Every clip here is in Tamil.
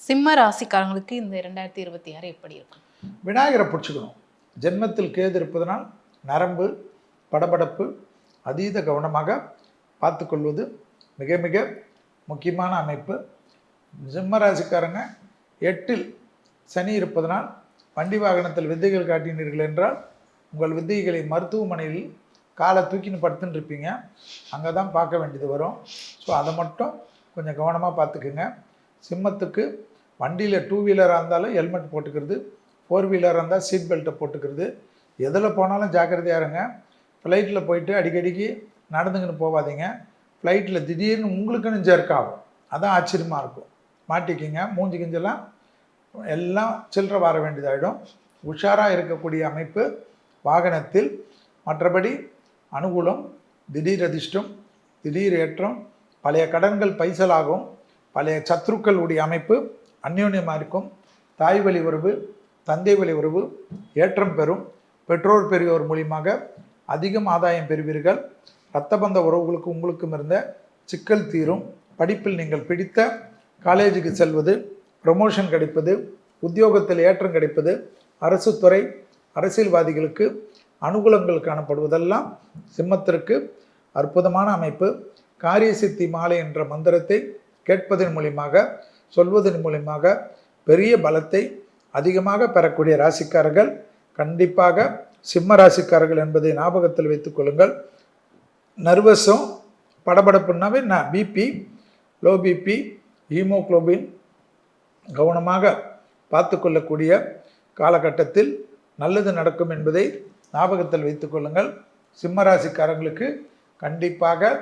சிம்ம ராசிக்காரங்களுக்கு இந்த 2026 எப்படி இருக்கும்? விநாயகரை பிடிச்சிக்கணும். ஜென்மத்தில் கேது இருப்பதனால் நரம்பு படபடப்பு அதீத கவனமாக பார்த்துக்கொள்வது மிக மிக முக்கியமான அமைப்பு. சிம்ம ராசிக்காரங்க 8ல் சனி இருப்பதனால் வண்டி வாகனத்தில் வித்தைகள் காட்டினீர்கள் என்றால் உங்கள் வித்தைகளை மருத்துவமனையில் காலை தூக்கின்னு படுத்துன்னு இருப்பீங்க. அங்கே தான் பார்க்க வேண்டியது வரும். ஸோ அதை மட்டும் கொஞ்சம் கவனமாக பார்த்துக்குங்க. சிம்மத்துக்கு வண்டியில் 2 வீலராக இருந்தாலும் ஹெல்மெட் போட்டுக்கிறது, 4 வீலராக இருந்தால் சீட் பெல்ட்டை போட்டுக்கிறது. எதில் போனாலும் ஜாக்கிரதையாக இருங்க. ஃப்ளைட்டில் போயிட்டு அடிக்கடிக்கு நடந்துக்கின்னு போகாதீங்க. ஃப்ளைட்டில் திடீர்னு உங்களுக்குன்னு ஜெர்க்காகும், அதான் ஆச்சரியமாக இருக்கும். மாட்டிக்கிங்க, மூஞ்சி கிஞ்செல்லாம் எல்லாம் சில்லற வர வேண்டியதாகிடும். உஷாராக இருக்கக்கூடிய அமைப்பு வாகனத்தில். மற்றபடி அனுகூலம், திடீர் அதிர்ஷ்டம், திடீர் ஏற்றம், பழைய கடன்கள் பைசலாகும், பழைய சத்ருக்களுடைய அமைப்பு அந்யோன்யமாக இருக்கும். தாய் வழி உறவு, தந்தை வழி உறவு ஏற்றம் பெறும். பெற்றோர் பெரியோர் மூலியமாக அதிகம் ஆதாயம் பெறுவீர்கள். இரத்தபந்த உறவுகளுக்கு உங்களுக்கும் இருந்த சிக்கல் தீரும். படிப்பில் நீங்கள் பிடித்த காலேஜுக்கு செல்வது, ப்ரமோஷன் கிடைப்பது, உத்தியோகத்தில் ஏற்றம் கிடைப்பது, அரசு துறை அரசியல்வாதிகளுக்கு அனுகூலங்கள் காணப்படுவதெல்லாம் சிம்மத்திற்கு அற்புதமான அமைப்பு. காரிய சித்தி மாலை என்ற மந்திரத்தை கேட்பதன் மூலியமாக, சொல்வதன் மூலியமாக பெரிய பலத்தை அதிகமாக பெறக்கூடிய ராசிக்காரர்கள் கண்டிப்பாக சிம்ம ராசிக்காரர்கள் என்பதை ஞாபகத்தில் வைத்துக் கொள்ளுங்கள். நர்வஸும் படபடப்புனாவே பிபி, லோ பிபி, ஹீமோக்ளோபின் கவனமாக பார்த்து கொள்ளக்கூடிய காலகட்டத்தில் நல்லது நடக்கும் என்பதை ஞாபகத்தில் வைத்துக் கொள்ளுங்கள். சிம்ம ராசிக்காரங்களுக்கு கண்டிப்பாக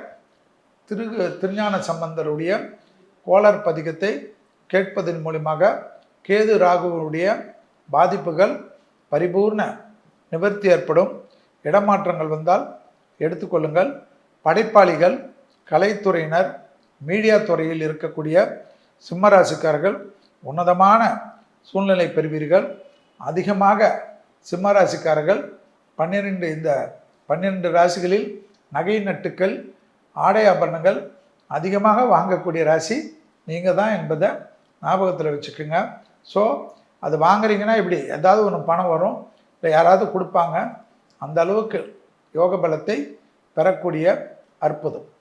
திருஞான சம்பந்தருடைய கோளர் பதிகத்தை கேட்பதன் மூலமாக கேது ராகுவுடைய பாதிப்புகள் பரிபூர்ண நிவர்த்தி ஏற்படும். இடமாற்றங்கள் வந்தால் எடுத்துக்கொள்ளுங்கள். படைப்பாளிகள், கலைத்துறையினர், மீடியா துறையில் இருக்கக்கூடிய சிம்மராசிக்காரர்கள் உன்னதமான சூழ்நிலை பெறுவீர்கள். அதிகமாக சிம்மராசிக்காரர்கள் 12 ராசிகளில் நகை நட்டுக்கள், ஆடை ஆபரணங்கள் அதிகமாக வாங்கக்கூடிய ராசி நீங்கள் தான் என்பதை ஞாபகத்தில் வச்சுக்கோங்க. ஸோ அது வாங்குறீங்கன்னா இப்படி ஏதாவது ஒன்று பணம் வரும், இல்லை யாராவது கொடுப்பாங்க. அந்த அளவுக்கு யோக பலத்தை பெறக்கூடிய அற்புதம்.